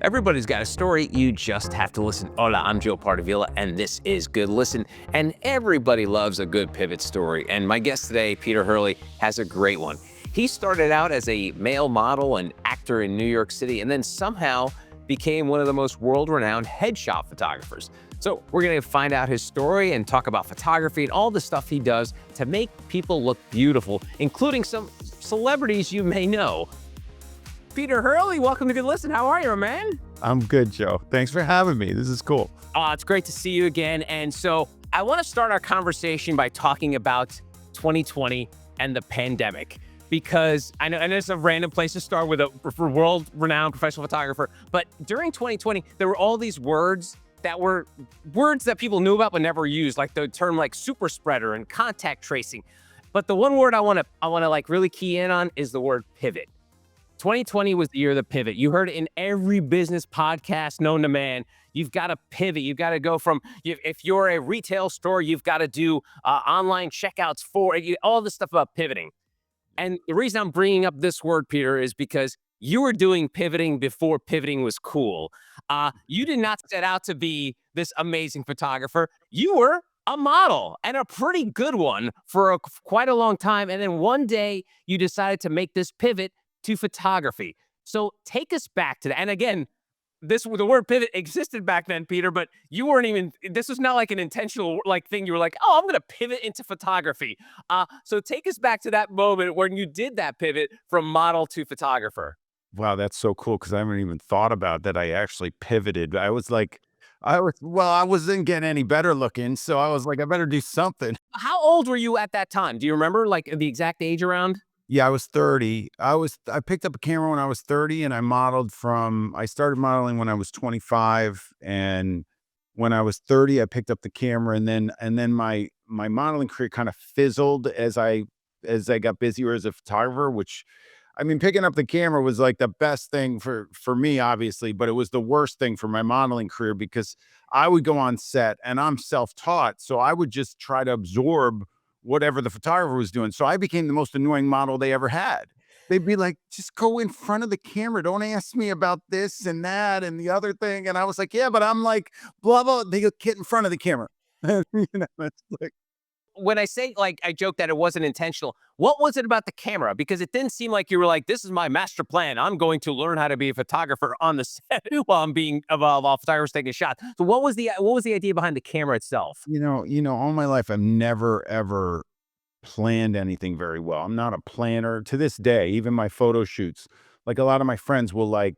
Everybody's got a story, you just have to listen. Hola, I'm Joe Pardavila, and this is Good Listen. And everybody loves a good pivot story. And my guest today, Peter Hurley, has a great one. He started out as a male model and actor in New York City, and then somehow became one of the most world-renowned headshot photographers. So we're going to find out his story and talk about photography and all the stuff he does to make people look beautiful, including some celebrities you may know. Peter Hurley, welcome to Good Listen. How are you, man? I'm good, Joe. Thanks for having me. This is cool. It's great to see you again. And so I want to start our conversation by talking about 2020 and the pandemic, because I know it's a random place to start with for world-renowned professional photographer. But during 2020, there were all these words that people knew about but never used, like the term like super spreader and contact tracing. But the one word I want to like really key in on is the word pivot. 2020 was the year of the pivot. You heard it in every business podcast known to man. You've got to pivot. You've got to go from, if you're a retail store, you've got to do online checkouts all this stuff about pivoting. And the reason I'm bringing up this word, Peter, is because you were doing pivoting before pivoting was cool. You did not set out to be this amazing photographer. You were a model, and a pretty good one for quite a long time. And then one day you decided to make this pivot to photography. So take us back to that. And again, the word pivot existed back then, Peter, but this was not like an intentional thing. You were like, oh, I'm going to pivot into photography. So take us back to that moment when you did that pivot from model to photographer. Wow, that's so cool because I haven't even thought about that. I actually pivoted. I wasn't getting any better looking. So I was like, I better do something. How old were you at that time? Do you remember like the exact age around? Yeah, I was 30. I picked up a camera when I was 30 and I started modeling when I was 25. And when I was 30, I picked up the camera and then my modeling career kind of fizzled as I got busier as a photographer, which I mean, picking up the camera was like the best thing for me, obviously, but it was the worst thing for my modeling career because I would go on set and I'm self-taught. So I would just try to absorb whatever the photographer was doing. So I became the most annoying model they ever had. They'd be like, just go in front of the camera. Don't ask me about this and that and the other thing. And I was like, yeah, but I'm like, blah, blah. They go, get in front of the camera. It's like, When I say, like, I joke that it wasn't intentional, what was it about the camera? Because it didn't seem like you were like, this is my master plan. I'm going to learn how to be a photographer on the set while photographers taking a shot. So what was the idea behind the camera itself? all my life, I've never, ever planned anything very well. I'm not a planner to this day. Even my photo shoots, like a lot of my friends will like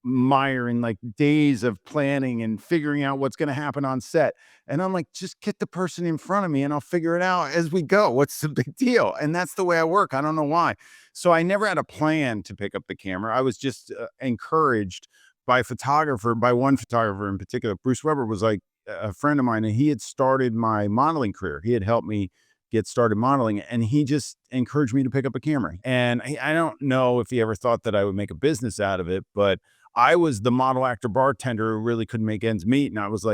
mire in like days of planning and figuring out what's going to happen on set. And I'm like, just get the person in front of me and I'll figure it out as we go. What's the big deal? And that's the way I work. I don't know why. So I never had a plan to pick up the camera. I was just encouraged by one photographer in particular. Bruce Weber was like a friend of mine and he had started my modeling career. He had helped me get started modeling and he just encouraged me to pick up a camera. And I don't know if he ever thought that I would make a business out of it, but I was the model actor bartender who really couldn't make ends meet. And I was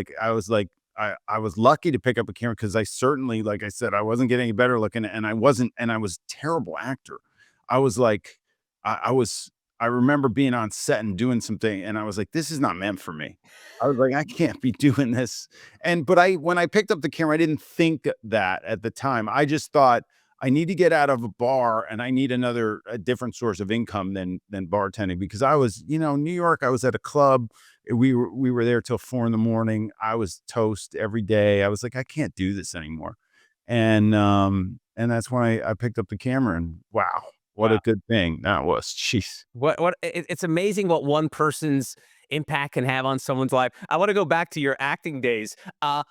lucky to pick up a camera because I certainly, like I said, I wasn't getting any better looking and I was a terrible actor. I was like, I remember being on set and doing something and I was like, this is not meant for me. I was like, I can't be doing this. When I picked up the camera, I didn't think that at the time. I just thought I need to get out of a bar and I need a different source of income than bartending because I was, New York, I was at a club. We were there till 4 a.m. I was toast every day. I was like, I can't do this anymore. And that's when I picked up the camera and wow, what Wow. a good thing that was. Jeez. It's amazing what one person's impact can have on someone's life. I want to go back to your acting days. You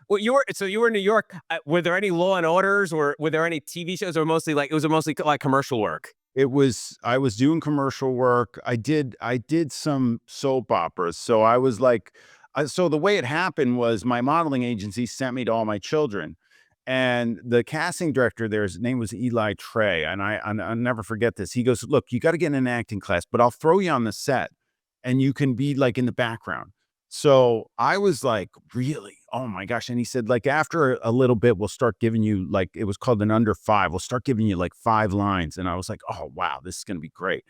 were in New York. Were there any Law and Orders, or were there any TV shows, or mostly like commercial work? I was doing commercial work. I did some soap operas. So I was like, so the way it happened was my modeling agency sent me to All My Children. And the casting director there, his name was Eli Trey. And I'll never forget this. He goes, look, you got to get in an acting class, but I'll throw you on the set and you can be like in the background. So I was like, really? Oh my gosh. And he said, like, after a little bit, we'll start giving you like, it was called an under five. We'll start giving you like 5 lines. And I was like, oh, wow, this is going to be great.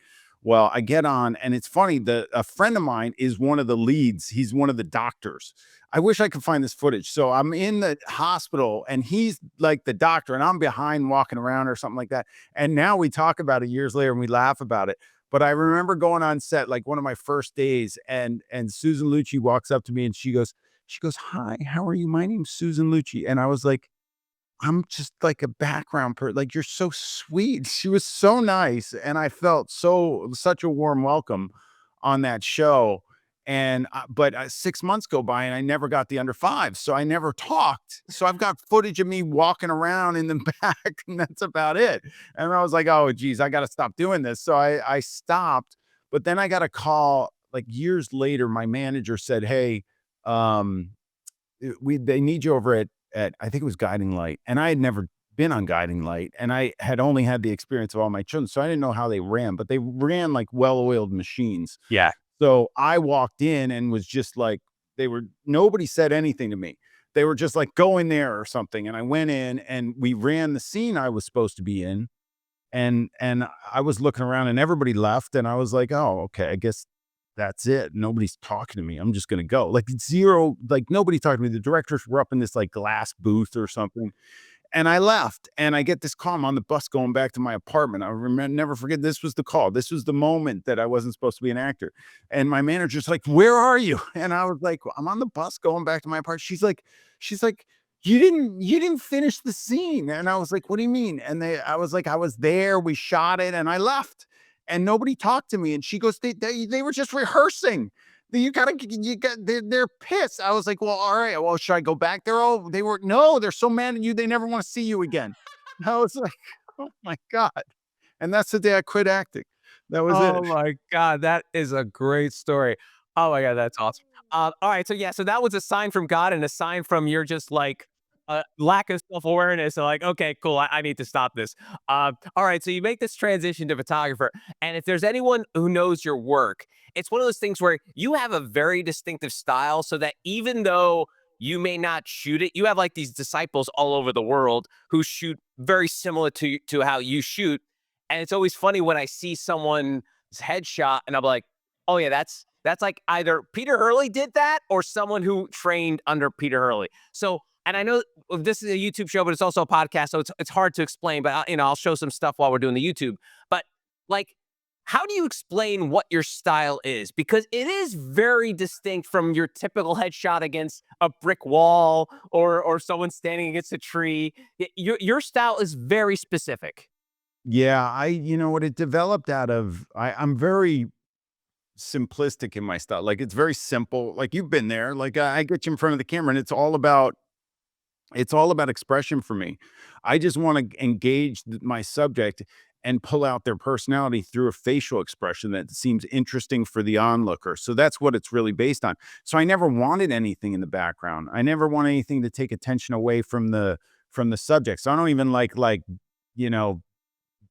Well, I get on, and it's funny, a friend of mine is one of the leads. He's one of the doctors. I wish I could find this footage. So I'm in the hospital, and he's like the doctor, and I'm behind walking around or something like that. And now we talk about it years later and we laugh about it. But I remember going on set, like one of my first days, and Susan Lucci walks up to me and she goes, "Hi, how are you? My name's Susan Lucci." And I was like, I'm just like a background like, "You're so sweet." She was so nice, and I felt such a warm welcome on that show, and, but, 6 months go by, and I never got the under 5, so I never talked. So I've got footage of me walking around in the back, and that's about it. And I was like, "Oh, geez, I gotta stop doing this." So I stopped, but then I got a call, like, years later. My manager said, "Hey, um, we they need you over at I think it was Guiding Light." And I had never been on Guiding Light, and I had only had the experience of all my children, so I didn't know how they ran, but they ran like well-oiled machines. Yeah. So I walked in and was just like, nobody said anything to me. They were just like, "Go in there," or something, and I went in and we ran the scene I was supposed to be in, and I was looking around and everybody left, and I was like, "Oh, okay, I guess that's it. Nobody's talking to me. I'm just gonna go." Like, zero, like, nobody talked to me. The directors were up in this, like, glass booth or something, and I left, and I get this call. I'm on the bus going back to my apartment. I remember, never forget, this was the call. This was the moment that I wasn't supposed to be an actor. And my manager's like, "Where are you?" And I was like, "Well, I'm on the bus going back to my apartment." She's like, "You didn't finish the scene." And I was like, "What do you mean?" And I was like, "I was there. We shot it, and I left." And nobody talked to me. And she goes, "They were just rehearsing. They're pissed." I was like, "Well, all right. Well, should I go back there?" "Oh, they were no, they're so mad at you, they never want to see you again." I was like, "Oh my God." And that's the day I quit acting. That was it. Oh my god, that is a great story. Oh my god, that's awesome. Alright, so yeah, so that was a sign from God and a sign from your just, like, lack of self-awareness, so like, "Okay, cool, I need to stop this." Alright, so you make this transition to photographer, and if there's anyone who knows your work, it's one of those things where you have a very distinctive style so that even though you may not shoot it, you have, like, these disciples all over the world who shoot very similar to how you shoot, and it's always funny when I see someone's headshot and I'm like, oh yeah, that's like either Peter Hurley did that or someone who trained under Peter Hurley. So, and I know this is a YouTube show, but it's also a podcast, so it's hard to explain. But I'll show some stuff while we're doing the YouTube. But like, how do you explain what your style is? Because it is very distinct from your typical headshot against a brick wall or someone standing against a tree. Your style is very specific. Yeah, you know what, it developed out of, I'm very simplistic in my style. Like, it's very simple. Like, you've been there. Like, I get you in front of the camera, and it's all about expression for me. I just want to engage my subject and pull out their personality through a facial expression that seems interesting for the onlooker. So that's what it's really based on. So I never wanted anything in the background. I never want anything to take attention away from the subject. So I don't even like, you know,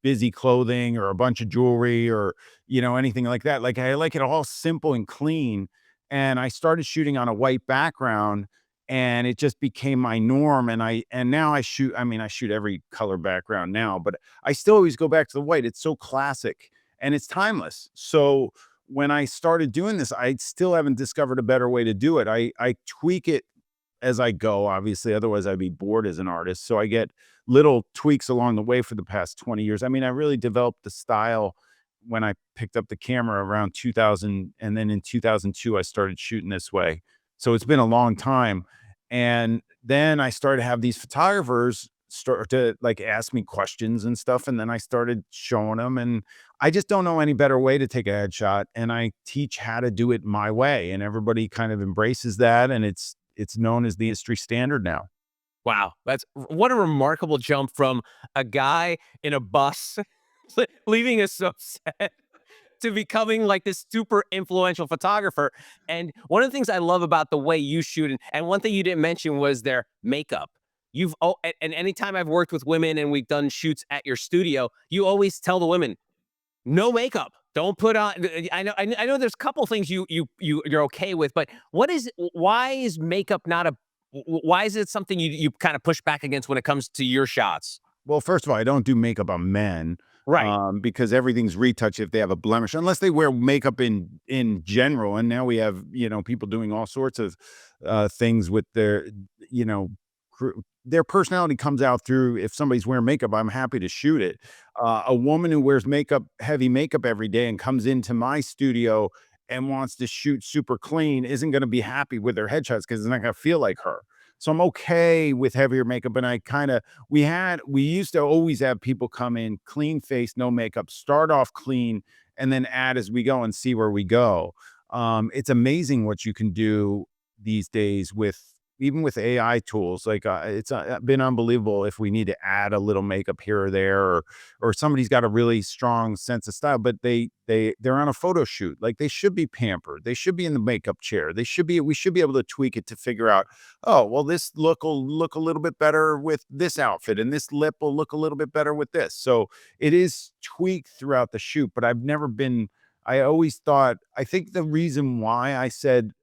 busy clothing or a bunch of jewelry or, anything like that. Like, I like it all simple and clean. And I started shooting on a white background, and it just became my norm. And now I shoot every color background now, but I still always go back to the white. It's so classic and it's timeless. So when I started doing this, I still haven't discovered a better way to do it. I tweak it as I go, obviously, otherwise I'd be bored as an artist. So I get little tweaks along the way for the past 20 years. I mean, I really developed the style when I picked up the camera around 2000, and then in 2002 I started shooting this way. So it's been a long time. And then I started to have these photographers start to like ask me questions and stuff, and then I started showing them, and I just don't know any better way to take a headshot, and I teach how to do it my way, and everybody kind of embraces that, and it's known as the industry standard now. Wow, that's what a remarkable jump from a guy in a bus leaving a subset to becoming like this super influential photographer. And one of the things I love about the way you shoot, and one thing you didn't mention was their makeup. And anytime I've worked with women and we've done shoots at your studio, you always tell the women, no makeup. Don't put on. I know. There's a couple things you're okay with, but why is makeup not a? Why is it something you kind of push back against when it comes to your shots? Well, first of all, I don't do makeup on men. Right. because everything's retouch if they have a blemish, unless they wear makeup in general. And now we have, people doing all sorts of things with their, you know, their personality comes out through if somebody's wearing makeup, I'm happy to shoot it. A woman who wears makeup, heavy makeup every day and comes into my studio and wants to shoot super clean isn't going to be happy with their headshots because it's not going to feel like her. So I'm okay with heavier makeup. And I kind of, we used to always have people come in clean face, no makeup, start off clean, and then add as we go and see where we go. It's amazing what you can do these days with even with AI tools. Like it's been unbelievable if we need to add a little makeup here or there, or somebody's got a really strong sense of style, but they're on a photo shoot. Like they should be pampered. They should be in the makeup chair. We should be able to tweak it to figure out, oh, well, this look will look a little bit better with this outfit, and this lip will look a little bit better with this. So it is tweaked throughout the shoot, but I always thought, I think the reason why I said,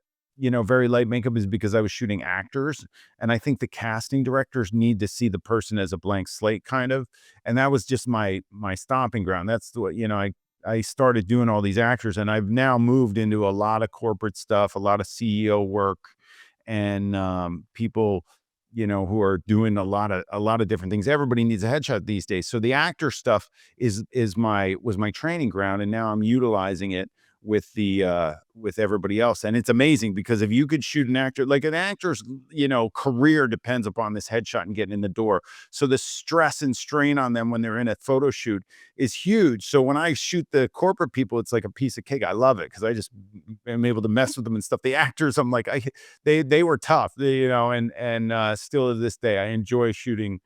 very light makeup is because I was shooting actors. And I think the casting directors need to see the person as a blank slate kind of. And that was just my stomping ground. That's what, I started doing all these actors, and I've now moved into a lot of corporate stuff, a lot of CEO work, and people, who are doing a lot of different things. Everybody needs a headshot these days. So the actor stuff was my training ground, and now I'm utilizing it with everybody else. And it's amazing because if you could shoot an actor, like an actor's, career depends upon this headshot and getting in the door. So the stress and strain on them when they're in a photo shoot is huge. So when I shoot the corporate people, it's like a piece of cake. I love it because I just am able to mess with them and stuff. The actors, I'm like, they were tough, and still to this day, I enjoy shooting,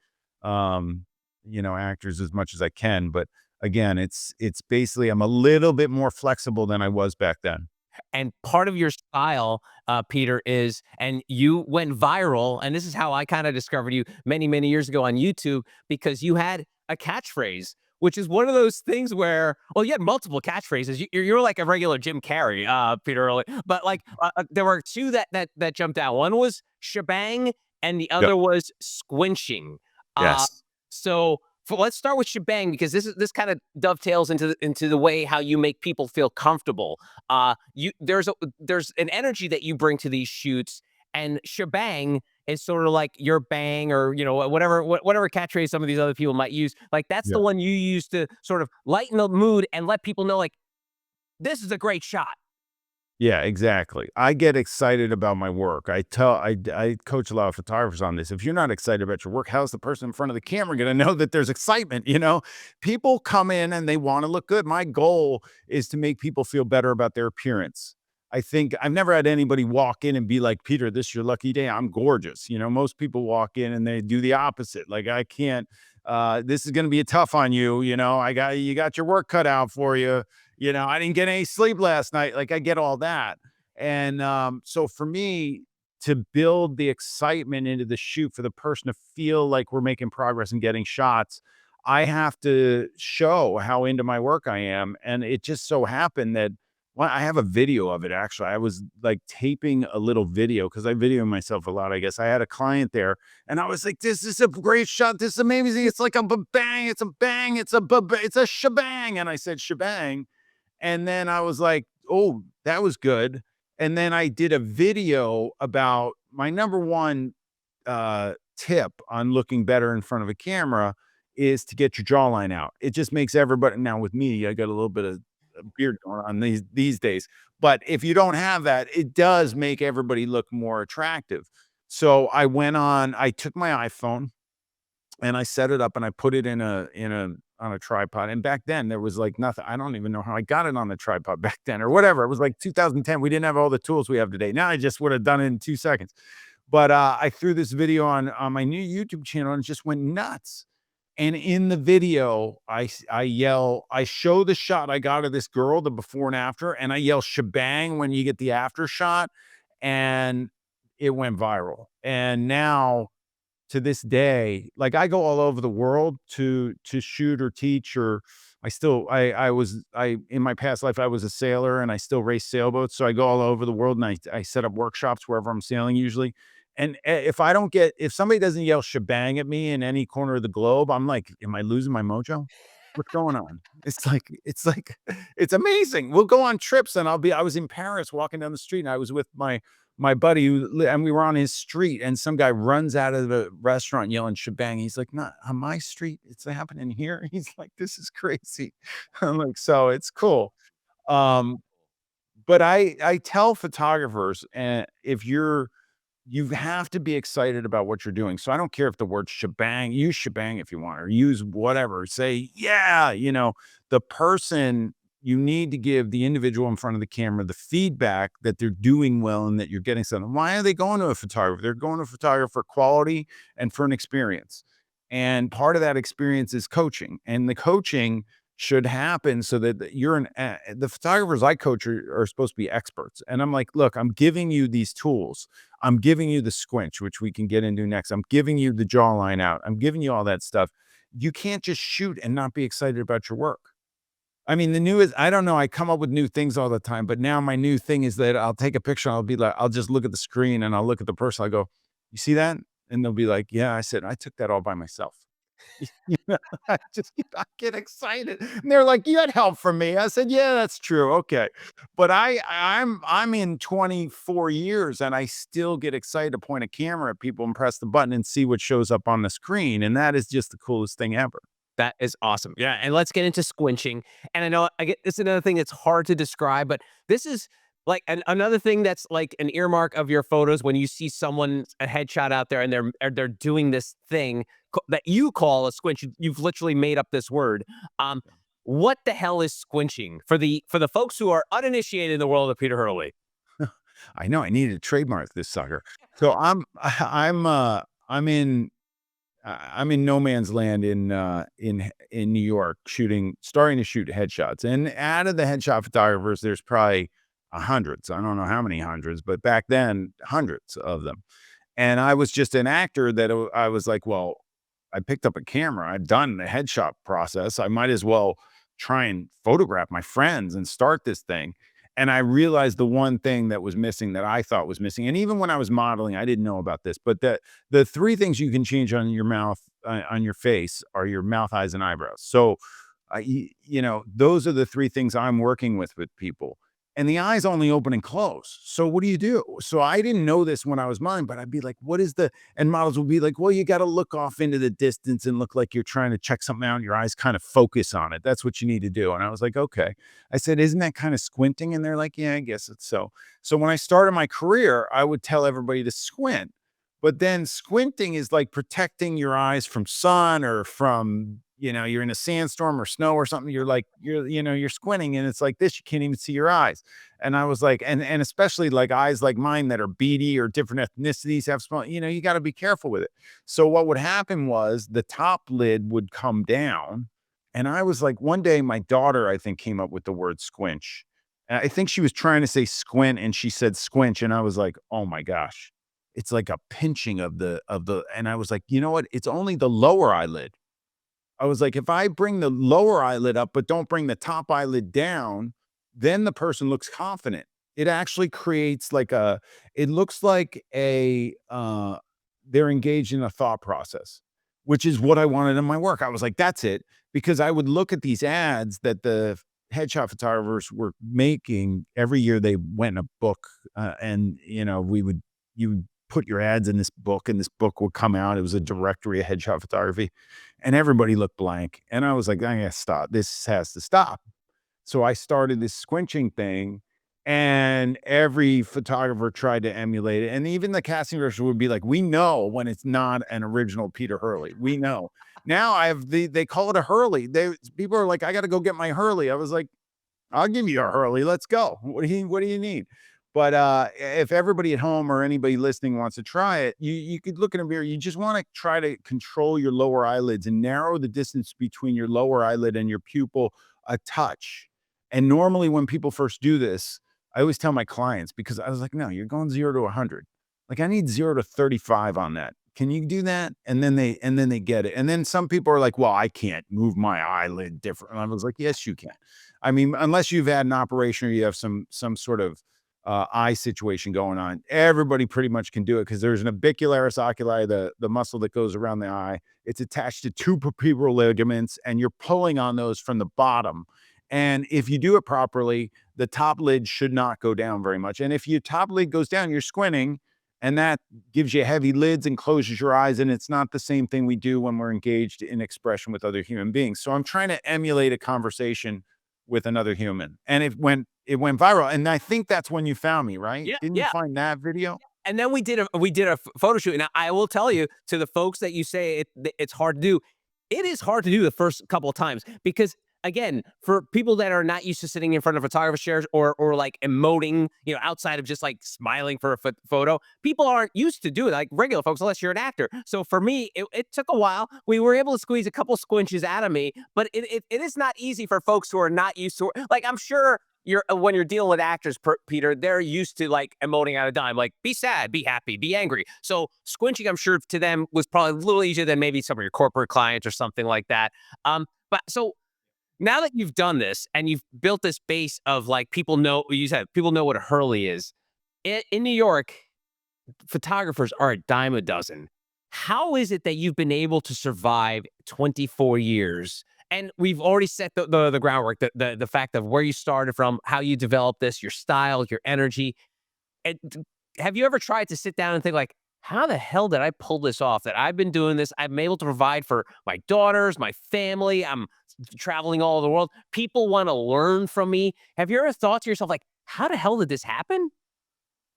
actors as much as I can. But again, it's basically I'm a little bit more flexible than I was back then. And part of your style, Peter, is and you went viral, and this is how I kinda discovered you many, many years ago on YouTube, because you had a catchphrase, which is one of those things where well, you had multiple catchphrases. You're like a regular Jim Carrey, Peter Hurley, but, like, there were 2 that jumped out. One was shebang, and the Yep. other was squinching. Uh, Yes. so let's start with shebang because this kind of dovetails into the way how you make people feel comfortable. You there's an energy that you bring to these shoots, and shebang is sort of like your bang, or whatever catchphrase some of these other people might use. Like that's the Yeah. one you use to sort of lighten the mood and let people know like this is a great shot. Yeah, exactly. I get excited about my work. I coach a lot of photographers on this. If you're not excited about your work, how's the person in front of the camera going to know that there's excitement? People come in and they want to look good. My goal is to make people feel better about their appearance. I think I've never had anybody walk in and be like, Peter, this is your lucky day. I'm gorgeous. Most people walk in and they do the opposite. Like, I can't, this is going to be a tough on you. You got your work cut out for you. I didn't get any sleep last night. Like, I get all that. And so for me to build the excitement into the shoot for the person to feel like we're making progress and getting shots, I have to show how into my work I am. And it just so happened that well, I have a video of it actually. I was like taping a little video because I video myself a lot, I guess. I had a client there and I was like, this is a great shot. This is amazing. It's like a bang, it's a bang, it's a shebang. And I said shebang. And then I was like, "Oh, that was good." And then I did a video about my number one, tip on looking better in front of a camera is to get your jawline out. It just makes everybody now with me, I got a little bit of a beard going on these days, but if you don't have that, it does make everybody look more attractive. So I took my iPhone and I set it up and I put it in a on a tripod. And back then there was like nothing. I don't even know how I got it on the tripod back then or whatever. It was like 2010. We didn't have all the tools we have today. Now I just would have done it in 2 seconds. But I threw this video on my new YouTube channel and it just went nuts. And in the video, I yell, I show the shot I got of this girl, the before and after, and I yell shebang when you get the after shot, and it went viral. And now to this day, like I go all over the world to shoot or teach, or I in my past life I was a sailor and I still race sailboats. So I go all over the world and I set up workshops wherever I'm sailing usually. And if somebody doesn't yell shebang at me in any corner of the globe, I'm like, am I losing my mojo? What's going on? It's amazing. We'll go on trips and I was in Paris walking down the street and I was with my buddy and we were on his street and some guy runs out of the restaurant yelling shebang. He's like, not on my street. It's happening here. He's like, this is crazy. I'm like, so it's cool. Um, but I tell photographers, if you have to be excited about what you're doing. So I don't care if the word shebang, use shebang if you want, or use whatever. Say, yeah, the person you need to give the individual in front of the camera the feedback that they're doing well and that you're getting something. Why are they going to a photographer? They're going to a photographer for quality and for an experience. And part of that experience is coaching. And the coaching should happen so that the photographers I coach are supposed to be experts. And I'm like, look, I'm giving you these tools. I'm giving you the squinch, which we can get into next. I'm giving you the jawline out. I'm giving you all that stuff. You can't just shoot and not be excited about your work. I mean, the newest, I don't know. I come up with new things all the time, but now my new thing is that I'll take a picture. And I'll be like, I'll just look at the screen and I'll look at the person. I go, you see that? And they'll be like, yeah, I said, I took that all by myself. You know, I get excited. And they're like, "You had help from me." I said, "Yeah, that's true. Okay." But I'm in 24 years and I still get excited to point a camera at people and press the button and see what shows up on the screen. And that is just the coolest thing ever. That is awesome. Yeah, and let's get into squinching. And I know I get this is another thing that's hard to describe, but this is like another thing that's like an earmark of your photos when you see someone a headshot out there and they're doing this thing that you call a squinch. You've literally made up this word. Um, what the hell is squinching for the folks who are uninitiated in the world of Peter Hurley? I know I needed to trademark this sucker. So I'm in no man's land in New York starting to shoot headshots. And out of the headshot photographers, there's probably hundreds. I don't know how many hundreds, but back then, hundreds of them. And I was just an actor that I was like, well, I picked up a camera. I've done the headshot process. I might as well try and photograph my friends and start this thing. And I realized the one thing that was missing that I thought was missing. And even when I was modeling, I didn't know about this, but the three things you can change on your mouth, on your face are your mouth, eyes, and eyebrows. So, those are the three things I'm working with people. And the eyes only open and close. So what do you do? So I didn't know this when I was modeling, but I'd be like, and models will be like, well, you got to look off into the distance and look like you're trying to check something out. And your eyes kind of focus on it. That's what you need to do. And I was like, okay. I said, isn't that kind of squinting? And they're like, yeah, I guess it's so. So when I started my career, I would tell everybody to squint. But then squinting is like protecting your eyes from sun or from, you're in a sandstorm or snow or something. You're squinting and it's like this, you can't even see your eyes. And I was like, and especially like eyes like mine that are beady or different ethnicities have small, you got to be careful with it. So what would happen was the top lid would come down. And I was like, one day my daughter, I think, came up with the word squinch. And I think she was trying to say squint and she said squinch. And I was like, oh my gosh, it's like a pinching and I was like, you know what? It's only the lower eyelid. I was like, if I bring the lower eyelid up, but don't bring the top eyelid down, then the person looks confident. It actually creates it looks like they're engaged in a thought process, which is what I wanted in my work. I was like, that's it. Because I would look at these ads that the headshot photographers were making every year. They went in a book, and you put your ads in this book, and this book would come out. It was a directory of headshot photography, and everybody looked blank. And I was like, I gotta stop. This has to stop. So I started this squinching thing, and every photographer tried to emulate it. And even the casting director would be like, we know when it's not an original Peter Hurley. We know. Now they call it a Hurley. People are like, I gotta go get my Hurley. I was like, I'll give you a Hurley. Let's go. What do you need? But if everybody at home or anybody listening wants to try it, you could look in a mirror. You just want to try to control your lower eyelids and narrow the distance between your lower eyelid and your pupil a touch. And normally when people first do this, I always tell my clients, because I was like, no, you're going 0 to 100. Like, I need 0 to 35 on that. Can you do that? And then they get it. And then some people are like, well, I can't move my eyelid different. And I was like, yes, you can. I mean, unless you've had an operation or you have some sort of eye situation going on. Everybody pretty much can do it because there's an orbicularis oculi, the muscle that goes around the eye. It's attached to two vertebral ligaments, and you're pulling on those from the bottom. And if you do it properly, the top lid should not go down very much. And if your top lid goes down, you're squinting, and that gives you heavy lids and closes your eyes. And it's not the same thing we do when we're engaged in expression with other human beings. So I'm trying to emulate a conversation with another human. And it went viral. And I think that's when you found me, right? Yeah, Didn't you yeah. find that video? And then we did a photo shoot, and I will tell you, to the folks that you say it's hard to do, it is hard to do the first couple of times because, again, for people that are not used to sitting in front of photographer chairs or like emoting, outside of just like smiling for a photo, people aren't used to doing it, like regular folks, unless you're an actor. So for me, it took a while. We were able to squeeze a couple squinches out of me, but it is not easy for folks who are not used to, like, I'm sure when you're dealing with actors, Peter, they're used to like emoting out a dime, like be sad, be happy, be angry. So squinching, I'm sure to them was probably a little easier than maybe some of your corporate clients or something like that. But so now that you've done this and you've built this base of like people know, you said people know what a Hurley is. In New York, photographers are a dime a dozen. How is it that you've been able to survive 24 years? And we've already set the groundwork, the fact of where you started from, how you developed this, your style, your energy. And have you ever tried to sit down and think like, how the hell did I pull this off? That I've been doing this. I'm able to provide for my daughters, my family. I'm traveling all over the world. People want to learn from me. Have you ever thought to yourself like, how the hell did this happen?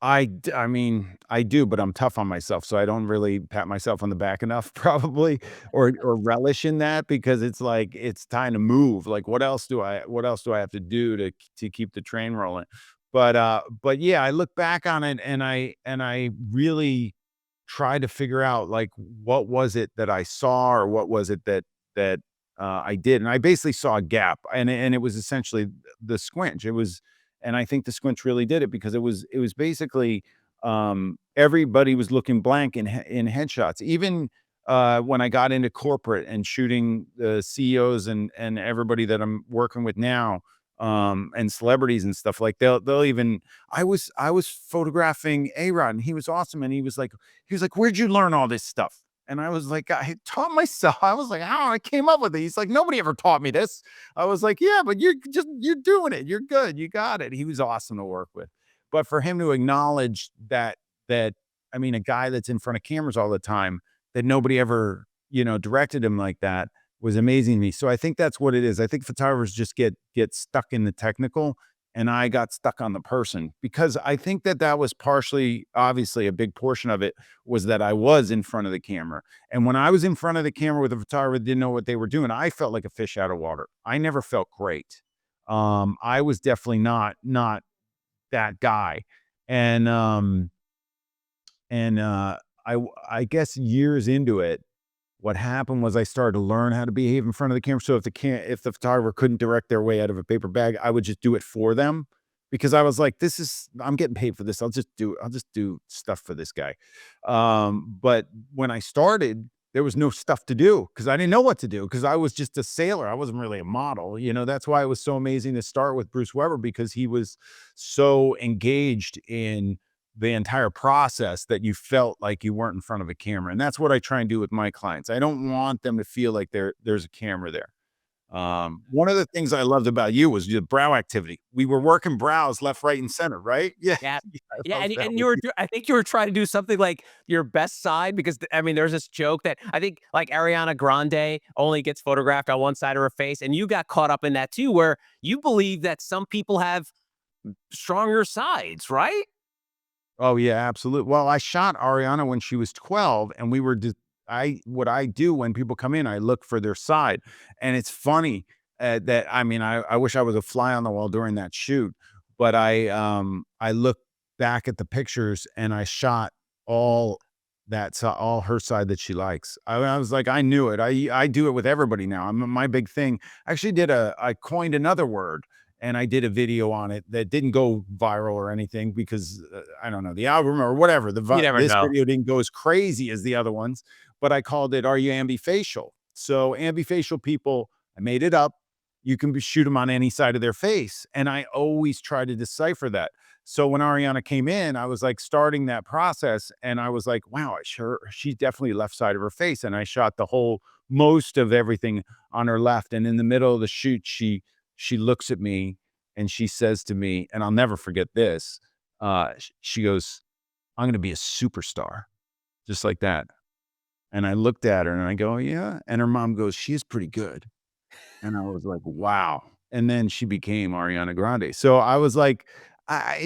I mean, I do, but I'm tough on myself, so I don't really pat myself on the back enough probably or relish in that because it's like, it's time to move. Like, what else do I have to do to keep the train rolling? But yeah, I look back on it and I really try to figure out, like, what was it that I saw or what was it that I did, and I basically saw a gap, and it was essentially the squinch. It was and I think the squinch really did it because it was basically, everybody was looking blank in headshots. Even, when I got into corporate and shooting the CEOs and everybody that I'm working with now, and celebrities and stuff, like, they'll even I was photographing A-Rod, and he was awesome, and he was like, "Where'd you learn all this stuff?" And I was like, "I taught myself." I was like, "How I came up with it." He's like, "Nobody ever taught me this." I was like, "Yeah, but you're doing it. You're good. You got it." He was awesome to work with. But for him to acknowledge that I mean, a guy that's in front of cameras all the time, that nobody ever, directed him like that was amazing to me. So I think that's what it is. I think photographers just get stuck in the technical, and I got stuck on the person because I think that was partially, obviously, a big portion of it was that I was in front of the camera. And when I was in front of the camera with a photographer that didn't know what they were doing, I felt like a fish out of water. I never felt great. I was definitely not that guy. And I guess years into it, what happened was I started to learn how to behave in front of the camera. So if the photographer couldn't direct their way out of a paper bag, I would just do it for them because I was like, I'm getting paid for this. I'll just do stuff for this guy. But when I started, there was no stuff to do because I didn't know what to do because I was just a sailor. I wasn't really a model. That's why it was so amazing to start with Bruce Weber because he was so engaged in the entire process that you felt like you weren't in front of a camera. And that's what I try and do with my clients. I don't want them to feel like there's a camera there. One of the things I loved about you was your brow activity. We were working brows left, right, and center, right? Yeah. Yeah. Yeah, Yeah, I love and that and with you were you. I think you were trying to do something like your best side because, I mean, there's this joke that I think, like, Ariana Grande only gets photographed on one side of her face, and you got caught up in that too, where you believe that some people have stronger sides, right? Oh, yeah, absolutely. Well, I shot Ariana when she was 12, and we were just what I do when people come in, I look for their side. And it's funny, that I mean, I wish I was a fly on the wall during that shoot, but I looked back at the pictures and I shot all all her side that she likes. I was like, I knew it. I do it with everybody now. My big thing. I actually I coined another word and I did a video on it that didn't go viral or anything because, I don't know, the algorithm or whatever. You never This know. video didn't go as crazy as the other ones, but I called it "Are you ambifacial?" So ambifacial people, I made it up. you can shoot them on any side of their face. And I always try to decipher that. So when Ariana came in, I was like starting that process and I was like, wow, she's definitely left side of her face. And I shot the whole most of everything on her left. And in the middle of the shoot, she looks at me and she says to me, and I'll never forget this. She goes, I'm gonna be a superstar, just like that. And I looked at her and I go, yeah. And her mom goes, she is pretty good. And I was like, "Wow." And then she became Ariana Grande. So I was like,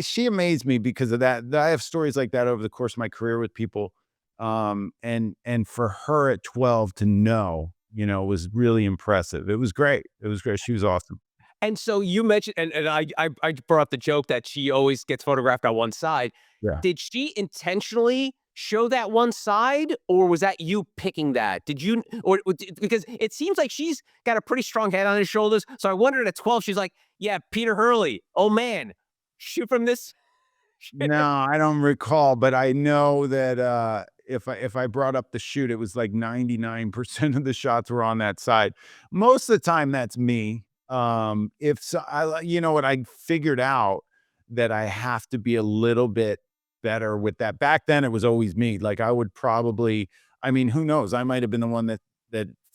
she amazed me because of that. I have stories like that over the course of my career with people. And for her at 12 to know, was really impressive. It was great. It was great. She was awesome. And so you mentioned, and I brought up the joke that she always gets photographed on one side. Yeah. Did she intentionally show that one side, or was that you picking that? Did you, because it seems like she's got a pretty strong head on his shoulders. So I wondered at 12, she's like, yeah, Peter Hurley. Oh man, shoot from this. No, I don't recall, but I know that, if I brought up the shoot, it was like 99% of the shots were on that side. Most of the time, that's me. If so you know what, I figured out that I have to be a little bit better with that. Back then, it was always me. Like, I would probably I mean, who knows? I might have been the one that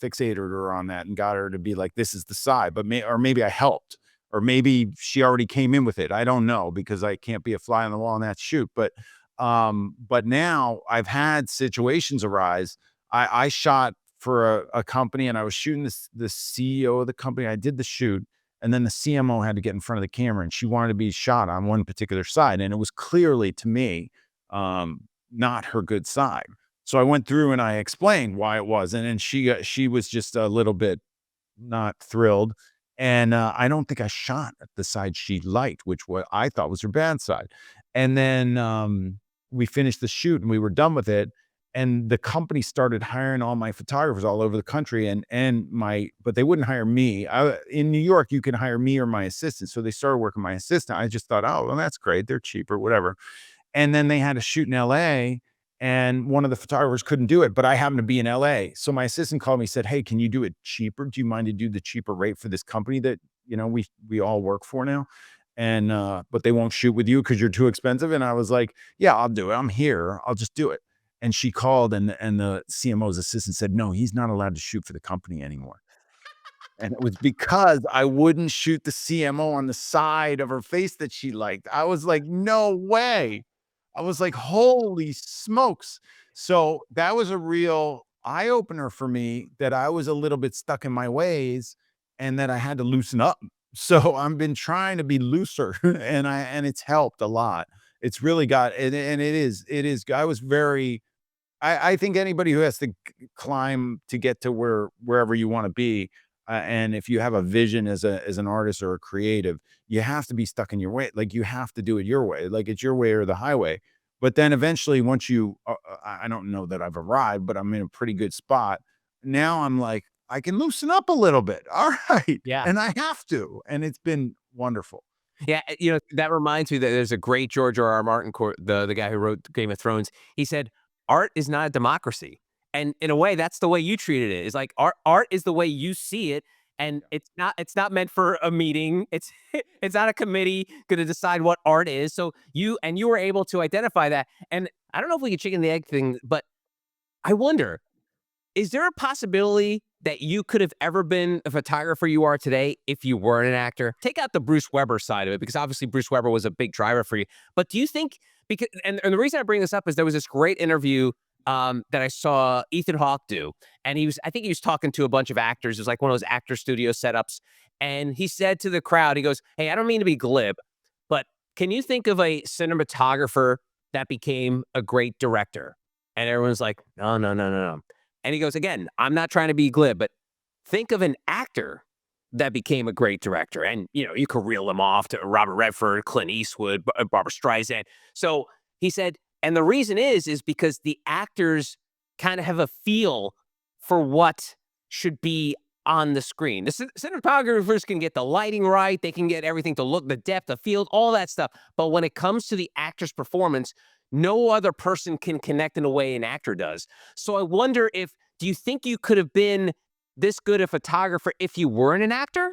fixated her on that and got her to be like, "This is the side," but maybe I helped. Or maybe she already came in with it. I don't know because I can't be a fly on the wall in that shoot. But now I've had situations arise. I shot for a company and I was shooting the CEO of the company. I did the shoot, and then the CMO had to get in front of the camera, and she wanted to be shot on one particular side, and it was clearly to me not her good side. So I went through and I explained why it was, and then she was just a little bit not thrilled. And, I don't think I shot at the side she liked, which what I thought was her bad side. And then, we finished the shoot and we were done with it. And the company started hiring all my photographers all over the country but they wouldn't hire me. In New York, you can hire me or my assistant. So they started working my assistant. I just thought, oh, well, that's great. They're cheaper, whatever. And then they had a shoot in LA and one of the photographers couldn't do it, but I happened to be in LA. So my assistant called me, said, "Hey, can you do it cheaper? Do you mind to do the cheaper rate for this company that, we all work for now? And but they won't shoot with you because you're too expensive." And I was like, "Yeah, I'll do it. I'm here. I'll just do it." And she called and the CMO's assistant said, "No, he's not allowed to shoot for the company anymore." And it was because I wouldn't shoot the CMO on the side of her face that she liked. I was like, "No way." I was like, "Holy smokes." So, that was a real eye opener for me that I was a little bit stuck in my ways and that I had to loosen up. So, I've been trying to be looser and it's helped a lot. It's really got and it is I was very I think anybody who has to climb to get to wherever you want to be, and if you have a vision as an artist or a creative, you have to be stuck in your way. Like you have to do it your way. Like it's your way or the highway. But then eventually, once I don't know that I've arrived, but I'm in a pretty good spot. Now I'm like, I can loosen up a little bit. All right, Yeah. and I have to, and it's been wonderful. Yeah, that reminds me that there's a great George R. R. Martin quote, the guy who wrote Game of Thrones. He said, "Art is not a democracy," and in a way, that's the way you treated it. Is like art is the way you see it, and it's not meant for a meeting. It's it's not a committee going to decide what art is. So you were able to identify that. And I don't know if we could chicken the egg thing, but I wonder, is there a possibility that you could have ever been a photographer you are today if you weren't an actor? Take out the Bruce Weber side of it, because obviously Bruce Weber was a big driver for you. But do you think, because and the reason I bring this up is there was this great interview that I saw Ethan Hawke do, and I think he was talking to a bunch of actors. It was like one of those actor studio setups, and he said to the crowd, he goes, "Hey, I don't mean to be glib, but can you think of a cinematographer that became a great director?" And everyone's like, "No, no, no, no, no." And he goes, "Again, I'm not trying to be glib, but think of an actor that became a great director." And, you could reel them off to Robert Redford, Clint Eastwood, Barbara Streisand. So he said, and the reason is because the actors kind of have a feel for what should be on the screen. The cinematographers can get the lighting right. They can get everything to look, the depth, the field, all that stuff. But when it comes to the actor's performance, no other person can connect in a way an actor does. So I wonder, do you think you could have been this good a photographer if you weren't an actor?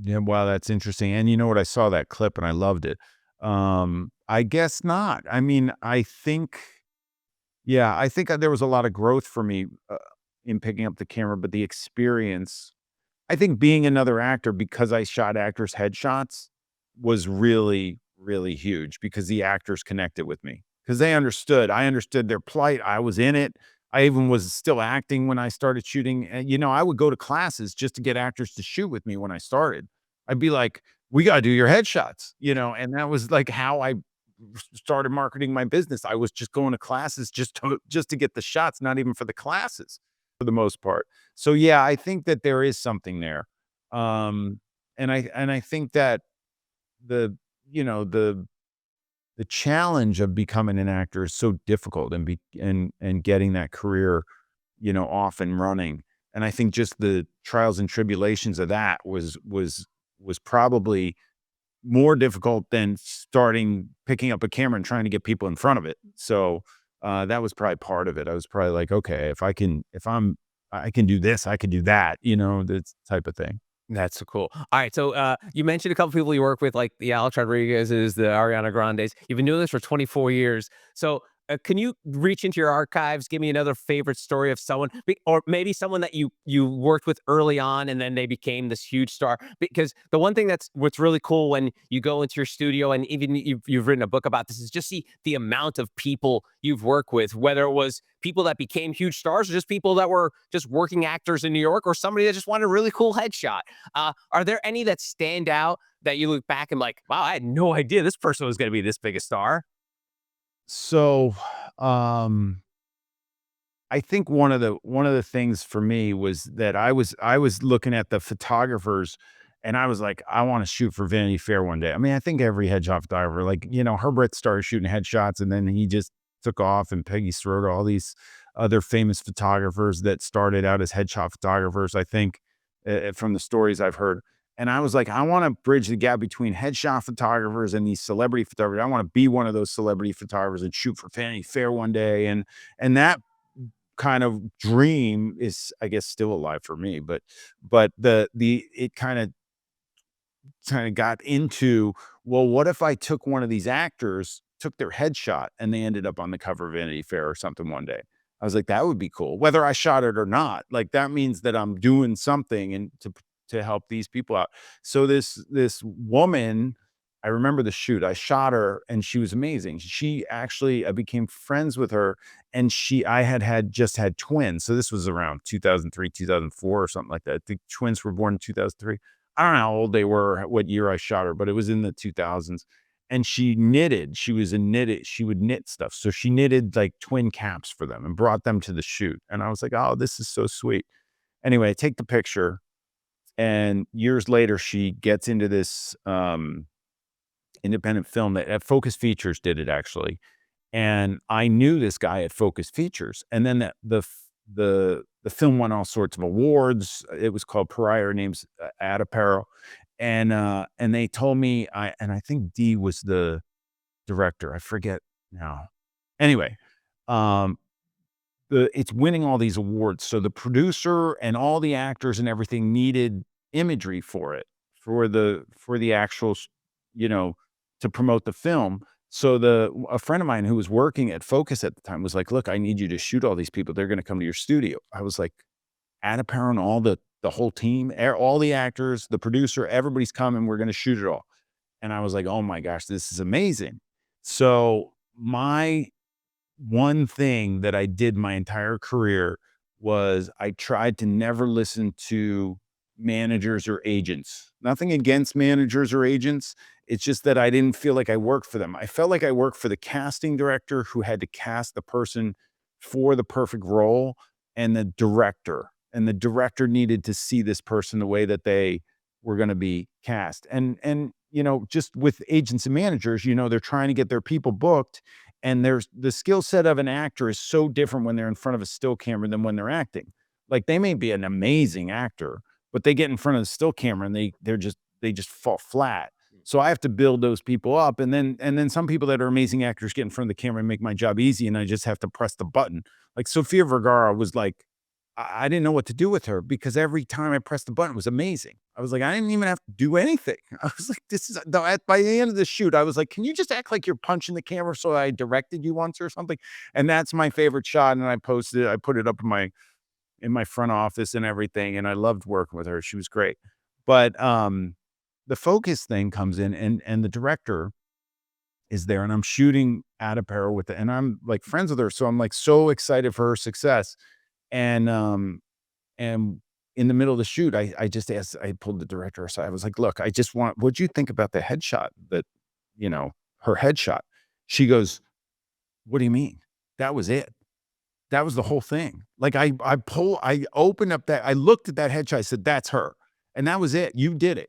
Yeah, wow, that's interesting. And you know what? I saw that clip and I loved it. I guess not. I mean, I think, yeah, I think there was a lot of growth for me in picking up the camera, but the experience, I think being another actor because I shot actors' headshots was really, really huge because the actors connected with me because they understood. I understood their plight. I was in it. I even was still acting when I started shooting. And, I would go to classes just to get actors to shoot with me when I started. I'd be like, we got to do your headshots, and that was like how I started marketing my business. I was just going to classes just to get the shots, not even for the classes for the most part. So yeah, I think that there is something there. Um, and I think that the you know the challenge of becoming an actor is so difficult and getting that career, off and running. And I think just the trials and tribulations of that was probably more difficult than picking up a camera and trying to get people in front of it. So, that was probably part of it. I was probably like, "Okay, I can do this, I can do that," that type of thing. That's so cool. All right, so you mentioned a couple people you work with, like the Alex Rodriguez's, the Ariana Grandes. You've been doing this for 24 years. So can you reach into your archives, give me another favorite story of someone, or maybe someone that you worked with early on, and then they became this huge star? Because the one thing what's really cool when you go into your studio, and even you've written a book about this, is just see the amount of people you've worked with, whether it was people that became huge stars or just people that were just working actors in New York, or somebody that just wanted a really cool headshot. Are there any that stand out that you look back and like, wow, I had no idea this person was going to be this big a star? So, um, I think one of the things for me was that I was looking at the photographers and I was like, I want to shoot for Vanity Fair one day. I mean, I think every headshot photographer, like, Herbert started shooting headshots and then he just took off, and Peggy Schroeder, all these other famous photographers that started out as headshot photographers, I think, from the stories I've heard. And I was like, I want to bridge the gap between headshot photographers and these celebrity photographers. I want to be one of those celebrity photographers and shoot for Vanity Fair one day. And that kind of dream is, I guess, still alive for me, but the it kind of got into, well, what if I took one of these actors, took their headshot, and they ended up on the cover of Vanity Fair or something one day? I was like, that would be cool, whether I shot it or not. Like that means that I'm doing something and to help these people out. So this woman, I remember the shoot. I shot her and she was amazing. She actually, I became friends with her, and I had just had twins. So this was around 2003, 2004 or something like that. The twins were born in 2003. I don't know how old they were, what year I shot her, but it was in the 2000s. And she knitted. She was a knitted. She would knit stuff. So she knitted like twin caps for them and brought them to the shoot. And I was like, oh, this is so sweet. Anyway, I take the picture. And years later, she gets into this independent film that at Focus Features did it actually. And I knew this guy at Focus Features. And then the film won all sorts of awards. It was called Pariah. Her name's Ad Apparel. And they told me, I think D was the director. I forget now. Anyway, um, it's winning all these awards. So the producer and all the actors and everything needed imagery for it, for the actual, you know, to promote the film. So a friend of mine who was working at Focus at the time was like, "Look, I need you to shoot all these people. They're going to come to your studio." I was like, "Add apparent all the whole team, all the actors, the producer, everybody's coming. We're going to shoot it all." And I was like, "Oh my gosh, this is amazing." So my one thing that I did my entire career was I tried to never listen to managers or agents. Nothing against managers or agents. It's just that I didn't feel like I worked for them. I felt like I worked for the casting director who had to cast the person for the perfect role, and the director. And the director needed to see this person the way that they were going to be cast. And just with agents and managers, they're trying to get their people booked, and there's the skill set of an actor is so different when they're in front of a still camera than when they're acting. Like they may be an amazing actor, but they get in front of the still camera and they just fall flat. So I have to build those people up, and then some people that are amazing actors get in front of the camera and make my job easy, and I just have to press the button. Like Sofia Vergara was like, I didn't know what to do with her because every time I pressed the button, it was amazing. I was like, I didn't even have to do anything. I was like, this is by the end of the shoot, I was like, can you just act like you're punching the camera so I directed you once or something? And that's my favorite shot. And I posted it, I put it up in my front office and everything. And I loved working with her. She was great. But the focus thing comes in and the director is there and I'm shooting at apparel with it. And I'm like friends with her. So I'm like so excited for her success. And in the middle of the shoot, I just asked, I pulled the director aside. I was like, look, I just want, what'd you think about the headshot that, you know, her headshot? She goes, what do you mean? That was it. That was the whole thing. Like I opened up I looked at that headshot. I said, that's her. And that was it. You did it.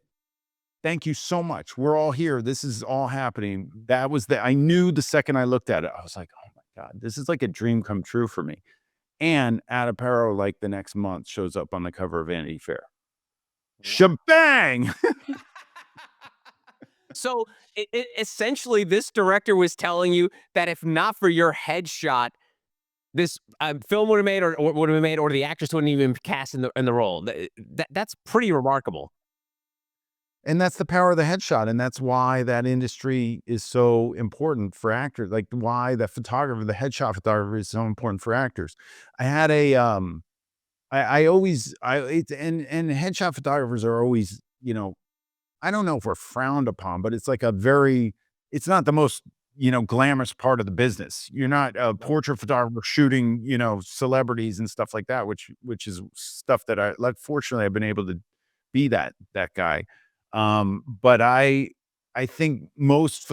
Thank you so much. We're all here. This is all happening. I knew the second I looked at it, I was like, oh my God, this is like a dream come true for me. And Adaparo, like the next month, shows up on the cover of Vanity Fair. Shebang! So essentially, this director was telling you that if not for your headshot, this film would have made, or would have been made, or the actress wouldn't even be cast in the role. That's pretty remarkable. And that's the power of the headshot, and that's why that industry is so important for actors, like, why the headshot photographer is so important for actors. I had a, I always I it's and headshot photographers are always, you know, I don't know if we're frowned upon, but it's like it's not the most, you know, glamorous part of the business. You're not a portrait photographer shooting, you know, celebrities and stuff like that, which is stuff that like, fortunately, I've been able to be that guy. But I think most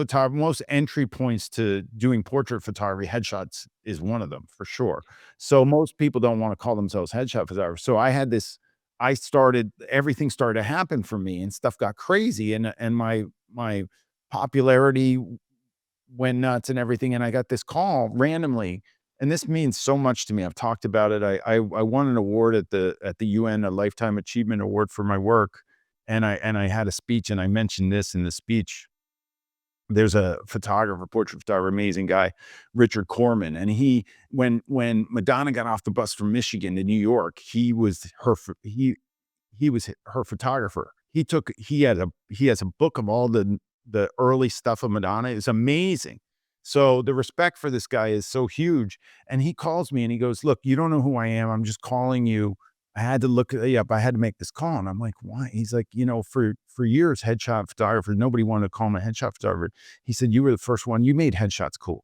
entry points to doing portrait photography, headshots is one of them for sure. So most people don't want to call themselves headshot photographers. So everything started to happen for me and stuff got crazy and my popularity went nuts and everything. And I got this call randomly. And this means so much to me. I've talked about it. I won an award at the UN, a Lifetime Achievement Award for my work. And I had a speech and I mentioned this in the speech. There's a photographer, portrait photographer, amazing guy, Richard Corman. And when Madonna got off the bus from Michigan to New York, he was her photographer. He has a book of all the early stuff of Madonna. It's amazing. So the respect for this guy is so huge. And he calls me and he goes, look, you don't know who I am. I'm just calling you. I had to look you up. I had to make this call. And I'm like, why? He's like, you know, for years, headshot photographer, nobody wanted to call him a headshot photographer. He said, you were the first one. You made headshots cool.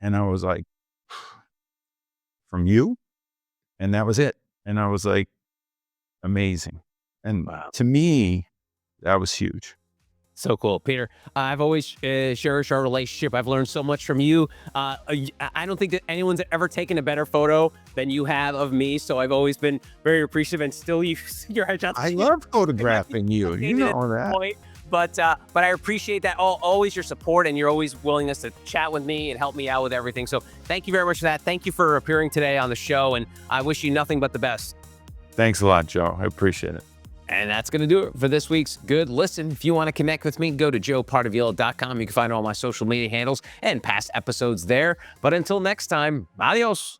And I was like, from you? And that was it. And I was like, amazing. And Wow. to me, that was huge. So cool, Peter. I've always cherished our relationship. I've learned so much from you. I don't think that anyone's ever taken a better photo than you have of me. So I've always been very appreciative, and still use your headshots. I love photographing you. You know that. Point. But I appreciate that always your support and your always willingness to chat with me and help me out with everything. So thank you very much for that. Thank you for appearing today on the show, and I wish you nothing but the best. Thanks a lot, Joe. I appreciate it. And that's going to do it for this week's Good Listen. If you want to connect with me, go to joepardavila.com. You can find all my social media handles and past episodes there. But until next time, adios.